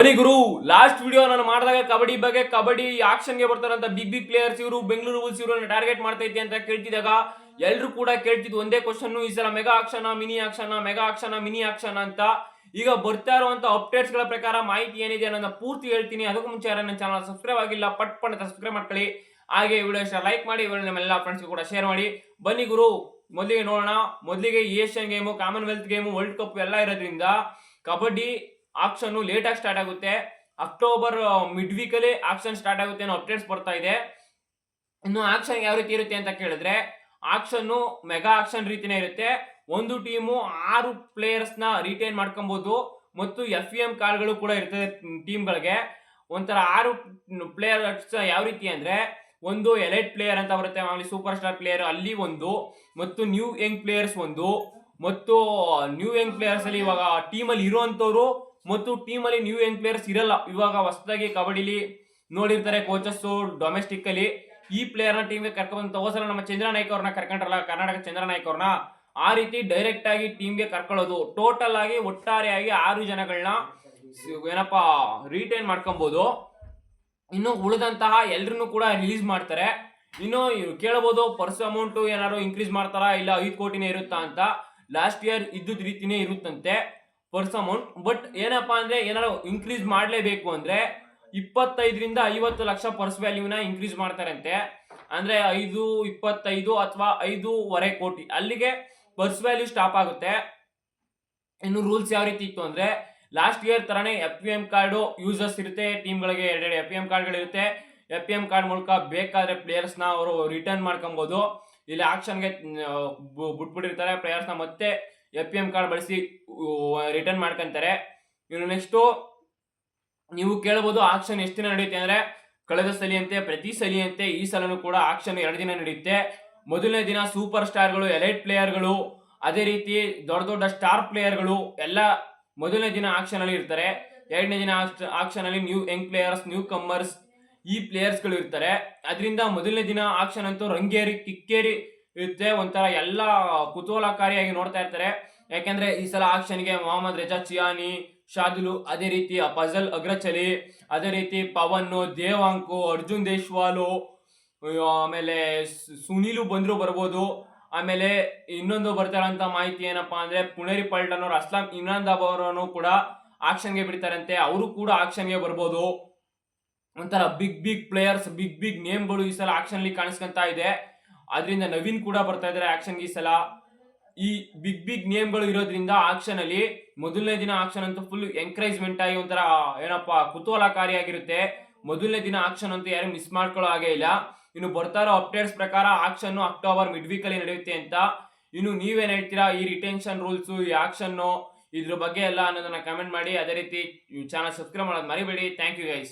ಬನ್ನಿ ಗುರು, last video ನಾನು ಮಾಡಿದಾಗ ಕಬಡ್ಡಿ ಬಗ್ಗೆ, ಕಬಡ್ಡಿ ಆಕ್ಷನ್ಗೆ ಬರ್ತಾರಂತ ಬಿಗ್ ಪ್ಲೇಯರ್ಸ್ ಇವರು, ಬೆಂಗಳೂರು ಬುಲ್ಸ್ ಇವರು ಟಾರ್ಗೆಟ್ ಮಾಡ್ತಾ ಇದ್ದೆ ಅಂತ ಕೇಳ್ತಿದಾಗ ಎಲ್ಲರೂ ಕೂಡ ಕೇಳ್ತಿದ್ದು ಒಂದೇ ಕ್ವಶನ್, ಈ ಸಲ mega auction mini action, mega auction mini action ಅಂತ. ಈಗ ಬರ್ತಾ ಇರುವಂತ ಅಪ್ಡೇಟ್ಸ್ ಗಳ ಪ್ರಕಾರ ಮಾಹಿತಿ ಏನಿದೆ ಅನ್ನೋದನ್ನ ಪೂರ್ತಿ ಹೇಳ್ತೀನಿ. ಅದಕ್ಕೂ ಮುಂಚೆ ನನ್ನ ಚಾನಲ್ ಸಬ್ಸ್ಕ್ರೈಬ್ ಆಗಿಲ್ಲ ಪಟ್ ಸಬ್ಸ್ಕ್ರೈಬ್ ಮಾಡ್ಕೊಳ್ಳಿ. ಹಾಗೆ ವಿಡಿಯೋ ಇಷ್ಟ ಲೈಕ್ ಮಾಡಿ, ನಮ್ಮೆಲ್ಲ ಫ್ರೆಂಡ್ಸ್ ಕೂಡ ಶೇರ್ ಮಾಡಿ. ಬನ್ನಿ ಗುರು, ಮೊದಲಿಗೆ ನೋಡೋಣ. ಮೊದಲಿಗೆ Asian game, Commonwealth game, world cup ಎಲ್ಲ ಇರೋದ್ರಿಂದ ಕಬಡ್ಡಿ ಆಕ್ಷನ್ ಲೇಟ್ ಆಗಿ ಸ್ಟಾರ್ಟ್ ಆಗುತ್ತೆ. ಅಕ್ಟೋಬರ್ ಮಿಡ್ ವೀಕ್ ಅಲ್ಲಿ ಆಕ್ಷನ್ ಸ್ಟಾರ್ಟ್ ಆಗುತ್ತೆ ಅನ್ನೋ ಅಪ್ಡೇಟ್ಸ್ ಬರ್ತಾ ಇದೆ. ಇನ್ನು ಆಕ್ಷನ್ ಯಾವ ರೀತಿ ಇರುತ್ತೆ ಅಂತ ಕೇಳಿದ್ರೆ, ಆಕ್ಷನ್ ಮೆಗಾ ಆಕ್ಷನ್ ರೀತಿನೇ ಇರುತ್ತೆ. ಒಂದು ಟೀಮು 6 ಪ್ಲೇಯರ್ಸ್ ನ ರಿಟೈನ್ ಮಾಡ್ಕೊಬಹುದು ಮತ್ತು FEM ಕಾರ್ಡ್ಗಳು ಕೂಡ ಇರ್ತದೆ ಟೀಮ್ ಗಳಿಗೆ. ಒಂಥರ 6 ಪ್ಲೇಯರ್ಸ್ ಯಾವ ರೀತಿ ಅಂದ್ರೆ, ಒಂದು ಎಲೈಟ್ ಪ್ಲೇಯರ್ ಅಂತ ಬರುತ್ತೆ, ಮಾಮೂಲಿ ಸೂಪರ್ ಸ್ಟಾರ್ ಪ್ಲೇಯರ್ ಅಲ್ಲಿ ಒಂದು, ಮತ್ತು ನ್ಯೂ ಯಂಗ್ ಪ್ಲೇಯರ್ಸ್ ಒಂದು, ಮತ್ತು ನ್ಯೂ ಯಂಗ್ ಪ್ಲೇಯರ್ಸ್ ಅಲ್ಲಿ ಇವಾಗ ಟೀಮ್ ಅಲ್ಲಿ ಇರುವಂತವ್ರು ಮತ್ತು ಟೀಮ್ ಅಲ್ಲಿ ನ್ಯೂ ಯಂಗ್ ಪ್ಲೇಯರ್ಸ್ ಇರಲ್ಲ, ಇವಾಗ ಹೊಸದಾಗಿ ಕಬಡ್ಡಿಲಿ ನೋಡಿರ್ತಾರೆ ಕೋಚಸ್ ಡೊಮೆಸ್ಟಿಕ್ ಅಲ್ಲಿ ಈ ಪ್ಲೇಯರ್ ನ ಟೀಮ್ ಗೆ ಕರ್ಕೊಂಡ್ ಹೋಸಲ ನಮ್ಮ ಚಂದ್ರ ನಾಯ್ಕ ಅವ್ರನ್ನ ಕರ್ಕೊಂಡ್ರಲ್ಲ, ಕರ್ನಾಟಕ ಚಂದ್ರ ನಾಯ್ಕ ಅವ್ರನ್ನ, ಆ ರೀತಿ ಡೈರೆಕ್ಟ್ ಆಗಿ ಟೀಮ್ ಗೆ ಕರ್ಕೊಳ್ಳೋದು. ಟೋಟಲ್ ಆಗಿ ಒಟ್ಟಾರೆಯಾಗಿ 6 ಜನಗಳನ್ನ ಏನಪ್ಪಾ ರಿಟೈನ್ ಮಾಡ್ಕೊಬಹುದು. ಇನ್ನು ಉಳಿದಂತಹ ಎಲ್ರನ್ನು ಕೂಡ ರಿಲೀಸ್ ಮಾಡ್ತಾರೆ. ಇನ್ನು ಕೇಳಬಹುದು ಪರ್ಸ್ ಅಮೌಂಟ್ ಏನಾದ್ರು ಇನ್ಕ್ರೀಸ್ ಮಾಡ್ತಾರಾ, ಇಲ್ಲ 5 ಕೋಟಿನೇ ಇರುತ್ತಾ ಅಂತ. ಲಾಸ್ಟ್ ಇಯರ್ ಇದ್ದುದ್ ರೀತಿನೇ ಇರುತ್ತಂತೆ ಪರ್ಸ್ ಅಮೌಂಟ್. ಬಟ್ ಏನಪ್ಪಾ ಅಂದ್ರೆ, ಏನಾದ್ರು ಇನ್ಕ್ರೀಸ್ ಮಾಡ್ಲೇಬೇಕು ಅಂದ್ರೆ 25 ರಿಂದ 50 ಲಕ್ಷ ಪರ್ಸ್ ವ್ಯಾಲ್ಯೂನ ಇನ್ಕ್ರೀಸ್ ಮಾಡ್ತಾರಂತೆ. ಅಂದ್ರೆ 5, 25 ಅಥವಾ 5.25 ಕೋಟಿ ಅಲ್ಲಿಗೆ ಪರ್ಸ್ ವ್ಯಾಲ್ಯೂ ಸ್ಟಾಪ್ ಆಗುತ್ತೆ. ಇನ್ನು ರೂಲ್ಸ್ ಯಾವ ರೀತಿ ಇತ್ತು ಅಂದ್ರೆ, ಲಾಸ್ಟ್ ಇಯರ್ ತರಾನೇ FEM ಕಾರ್ಡ್ ಯೂಸರ್ಸ್ ಇರುತ್ತೆ, ಟೀಮ್ ಗಳಿಗೆ 2 FEM ಕಾರ್ಡ್ ಇರುತ್ತೆ. FEM ಕಾರ್ಡ್ ಮೂಲಕ ಬೇಕಾದ್ರೆ ಪ್ಲೇಯರ್ಸ್ ನ ಅವರು ರಿಟರ್ನ್ ಮಾಡ್ಕೊಬಹುದು. ಇಲ್ಲಿ ಆಕ್ಷನ್ ಗೆ ಬಿಟ್ಬಿಟ್ಟಿರ್ತಾರೆ ಪ್ಲೇಯರ್ಸ್ ನ, ಮತ್ತೆ FEM ಕಾರ್ಡ್ ಬಳಸಿ ರಿಟರ್ನ್ ಮಾಡ್ಕೊಂತಾರೆ. ಇನ್ನು ನೆಕ್ಸ್ಟ್ ನೀವು ಕೇಳಬಹುದು ಆಕ್ಷನ್ ಎಷ್ಟು ದಿನ ನಡೆಯುತ್ತೆ ಅಂದ್ರೆ, ಕಳೆದ ಸಲಿಯಂತೆ ಪ್ರತಿ ಸಲಿಯಂತೆ ಈ ಸಲನೂ ಕೂಡ ಆಕ್ಷನ್ 2 ದಿನ ನಡೆಯುತ್ತೆ. ಮೊದಲನೇ ದಿನ ಸೂಪರ್ ಸ್ಟಾರ್ಗಳು, ಎಲೈಟ್ ಪ್ಲೇಯರ್ಗಳು, ಅದೇ ರೀತಿ ದೊಡ್ಡ ದೊಡ್ಡ ಸ್ಟಾರ್ ಪ್ಲೇಯರ್ಗಳು ಎಲ್ಲ ಮೊದಲನೇ ದಿನ ಆಕ್ಷನ್ ಅಲ್ಲಿ ಇರ್ತಾರೆ. ಎರಡನೇ ದಿನ ಆಕ್ಷನ್ ಅಲ್ಲಿ ನ್ಯೂ ಯಂಗ್ ಪ್ಲೇಯರ್ಸ್, ನ್ಯೂ ಕಮ್ಮರ್ಸ್ ಈ ಪ್ಲೇಯರ್ಸ್ ಗಳು ಇರ್ತಾರೆ. ಅದರಿಂದ ಮೊದಲನೇ ದಿನ ಆಕ್ಷನ್ ಅಂತೂ ರಂಗೇರಿ ಕಿಕ್ಕೇರಿ ಇರುತ್ತೆ. ಒಂಥರ ಎಲ್ಲ ಕುತೂಹಲಕಾರಿಯಾಗಿ ನೋಡ್ತಾ ಇರ್ತಾರೆ. ಯಾಕೆಂದ್ರೆ ಈ ಸಲ ಆಕ್ಷನ್ ಗೆ ಮೊಹಮ್ಮದ್ ರೆಜಾ ಚಿಯಾನಿ, ಶಾದುಲು, ಅದೇ ರೀತಿ ಫಜಲ್ ಅಗ್ರಚಲಿ, ಅದೇ ರೀತಿ ಪವನ್, ದೇವಾಂಕು, ಅರ್ಜುನ್ ದೇಶ್ವಾಲು, ಆಮೇಲೆ ಸುನೀಲು ಬಂದ್ರು ಬರ್ಬೋದು. ಆಮೇಲೆ ಇನ್ನೊಂದು ಬರ್ತಾರಂತ ಮಾಹಿತಿ ಏನಪ್ಪಾ ಅಂದ್ರೆ, ಪುಣೇರಿ ಪಲ್ಟನ್ ಅವರು, ಅಸ್ಲಾಂ ಇಮ್ರಾನ್ ಅವರನ್ನು ಕೂಡ ಆಕ್ಷನ್ ಗೆ ಬಿಡ್ತಾರಂತೆ, ಅವರು ಕೂಡ ಆಕ್ಷನ್ ಗೆ ಬರ್ಬೋದು. ಒಂಥರ ಬಿಗ್ ಪ್ಲೇಯರ್ಸ್, ಬಿಗ್ ನೇಮ್ಗಳು ಈ ಸಲ ಆಕ್ಷನ್ ಅಲ್ಲಿ ಕಾಣಿಸ್ಕೊಂತ ಇದೆ. ಅದರಿಂದ ನವೀನ್ ಕೂಡ ಬರ್ತಾ ಇದಾರೆ ಆಕ್ಷನ್ ಈ ಸಲ. ಈ ಬಿಗ್ ನೇಮ್ಗಳು ಇರೋದ್ರಿಂದ ಆಕ್ಷನ್ ಅಲ್ಲಿ ಮೊದಲನೇ ದಿನ ಆಕ್ಷನ್ ಅಂತೂ ಫುಲ್ ಎಂಕರೇಜ್ಮೆಂಟ್ ಆಗಿ ಒಂಥರ ಏನಪ್ಪಾ ಕುತೂಹಲಕಾರಿಯಾಗಿರುತ್ತೆ. ಮೊದಲನೇ ದಿನ ಆಕ್ಷನ್ ಅಂತೂ ಯಾರು ಮಿಸ್ ಮಾಡ್ಕೊಳ್ಳೋ ಹಾಗೆ ಇಲ್ಲ. ಇನ್ನು ಬರ್ತಾ ಇರೋ ಅಪ್ಡೇಟ್ಸ್ ಪ್ರಕಾರ ಆಕ್ಷನ್ ಅಕ್ಟೋಬರ್ ಮಿಡ್ ವೀಕ್ ಅಲ್ಲಿ ನಡೆಯುತ್ತೆ ಅಂತ. ಇನ್ನು ನೀವೇನ್ ಹೇಳ್ತೀರಾ ಈ ರಿಟೆನ್ಷನ್ ರೂಲ್ಸ್, ಈ ಆಕ್ಷನ್, ಇದ್ರ ಬಗ್ಗೆ ಎಲ್ಲ ಅನ್ನೋದನ್ನ ಕಮೆಂಟ್ ಮಾಡಿ. ಅದೇ ರೀತಿ ಚಾನಲ್ ಸಬ್ಸ್ಕ್ರೈಬ್ ಮಾಡೋದು ಮರಿಬೇಡಿ. Thank you guys.